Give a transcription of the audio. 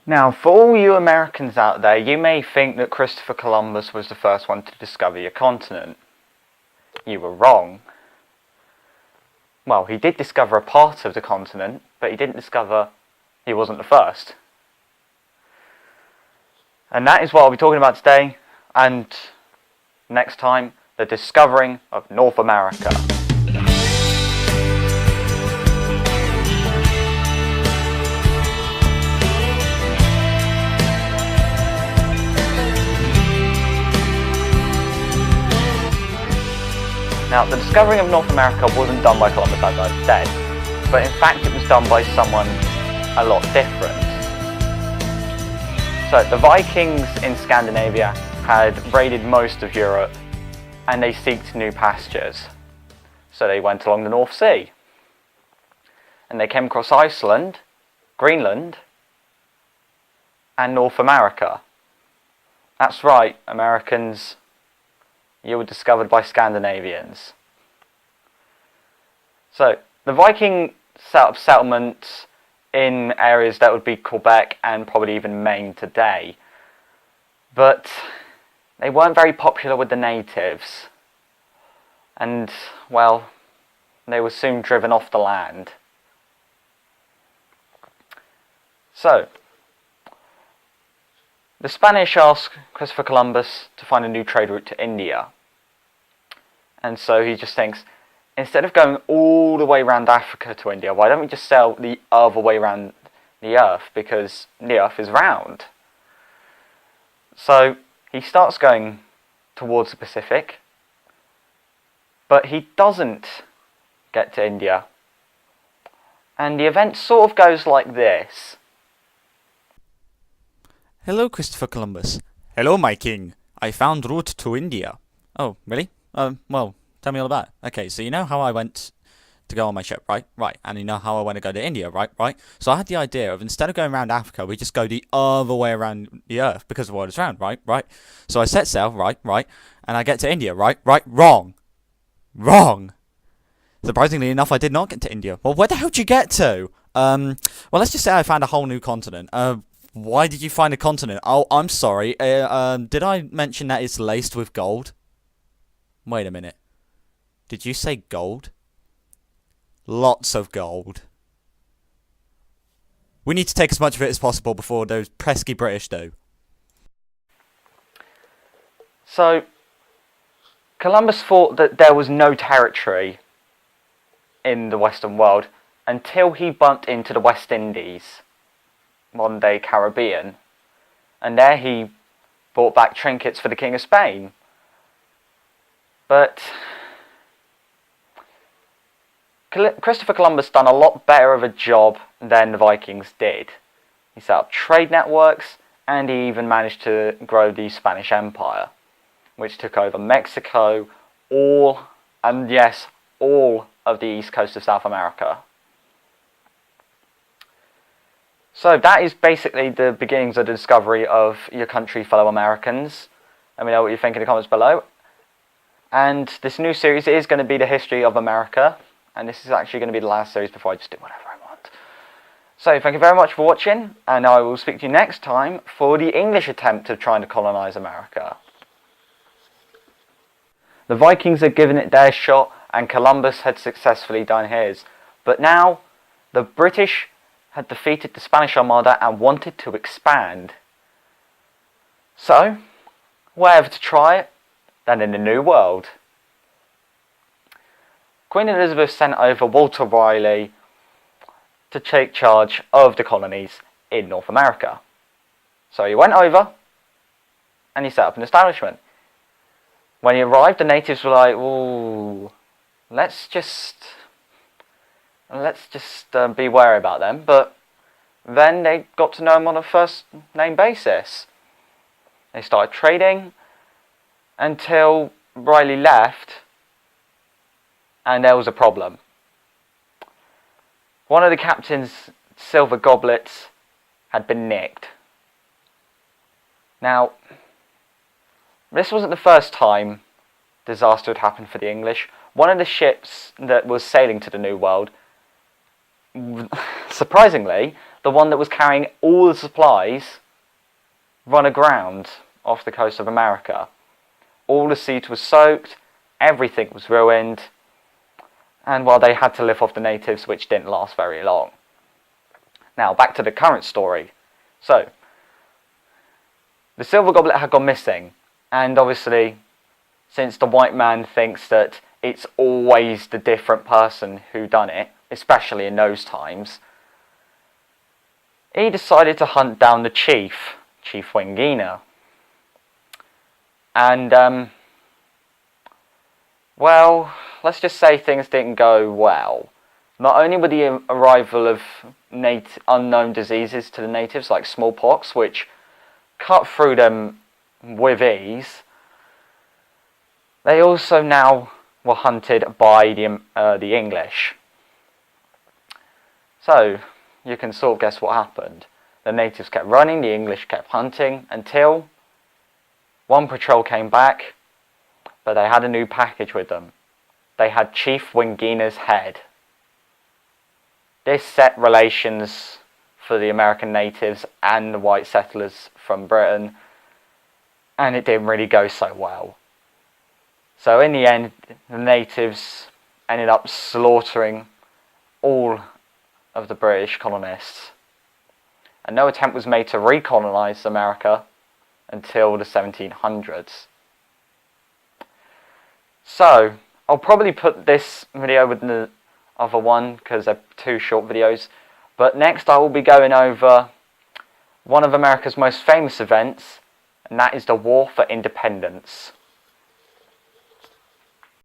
Now, for all you Americans out there, you may think that Christopher Columbus was the first one to discover your continent. You were wrong. Well, he did discover a part of the continent, but he didn't discover he wasn't the first. And that is what I'll be talking about today, and next time, the discovering of North America. Now, the discovering of North America wasn't done by Columbus, as I've said, but in fact it was done by someone a lot different. So, the Vikings in Scandinavia had raided most of Europe, and they sought new pastures. So they went along the North Sea, and they came across Iceland, Greenland, and North America. That's right, Americans. You were discovered by Scandinavians. So, the Viking set up settlements in areas that would be Quebec and probably even Maine today. But they weren't very popular with the natives. And, well, they were soon driven off the land. So, the Spanish asked Christopher Columbus to find a new trade route to India. And so he just thinks, instead of going all the way around Africa to India, why don't we just sail the other way around the earth, because the earth is round. So he starts going towards the Pacific, but he doesn't get to India. And the event sort of goes like this. Hello, Christopher Columbus. Hello, my king. I found route to India. Oh, really? Well, tell me all about it. Okay, so you know how I went to go on my ship, right? Right. And you know how I want to go to India, right? Right. So I had the idea of, instead of going around Africa, we just go the other way around the earth, because the world is round, right? Right. So I set sail, right? Right. And I get to India, right? Right. Wrong. Wrong. Surprisingly enough, I did not get to India. Well, where the hell did you get to? Well, let's just say I found a whole new continent. Why did you find a continent? Oh, I'm sorry. Did I mention that it's laced with gold? Wait a minute. Did you say gold? Lots of gold. We need to take as much of it as possible before those pesky British do. So, Columbus thought that there was no territory in the Western world until he bumped into the West Indies, modern-day Caribbean, and there he brought back trinkets for the King of Spain. But Christopher Columbus done a lot better of a job than the Vikings did. He set up trade networks, and he even managed to grow the Spanish Empire, which took over Mexico, all of the east coast of South America. So that is basically the beginnings of the discovery of your country, fellow Americans. Let me know what you think in the comments below. And this new series is going to be the history of America. And this is actually going to be the last series before I just do whatever I want. So thank you very much for watching. And I will speak to you next time for the English attempt of trying to colonize America. The Vikings had given it their shot, and Columbus had successfully done his. But now, the British had defeated the Spanish Armada and wanted to expand. So, wherever to try it than in the New World. Queen Elizabeth sent over Walter Raleigh to take charge of the colonies in North America. So he went over and he set up an establishment. When he arrived, the natives were like, "Ooh, let's just be wary about them." But then they got to know him on a first name basis. They started trading until Riley left, and there was a problem. One of the captain's silver goblets had been nicked. Now, this wasn't the first time disaster had happened for the English. One of the ships that was sailing to the New World, surprisingly, the one that was carrying all the supplies, run aground off the coast of America. All the seeds were soaked, everything was ruined, and well, they had to live off the natives, which didn't last very long. Now, back to the current story. So, the silver goblet had gone missing, and obviously, since the white man thinks that it's always the different person who done it, especially in those times, he decided to hunt down the Chief Wingina. And, well, let's just say things didn't go well. Not only with the arrival of unknown diseases to the natives, like smallpox, which cut through them with ease, they also now were hunted by the English. So, you can sort of guess what happened. The natives kept running, the English kept hunting, until one patrol came back, but they had a new package with them. They had Chief Wingina's head. This set relations for the American natives and the white settlers from Britain, and it didn't really go so well. So in the end, the natives ended up slaughtering all of the British colonists, and no attempt was made to recolonize America until the 1700s. So, I'll probably put this video with the other one because they're two short videos, but next I will be going over one of America's most famous events, and that is the War for Independence.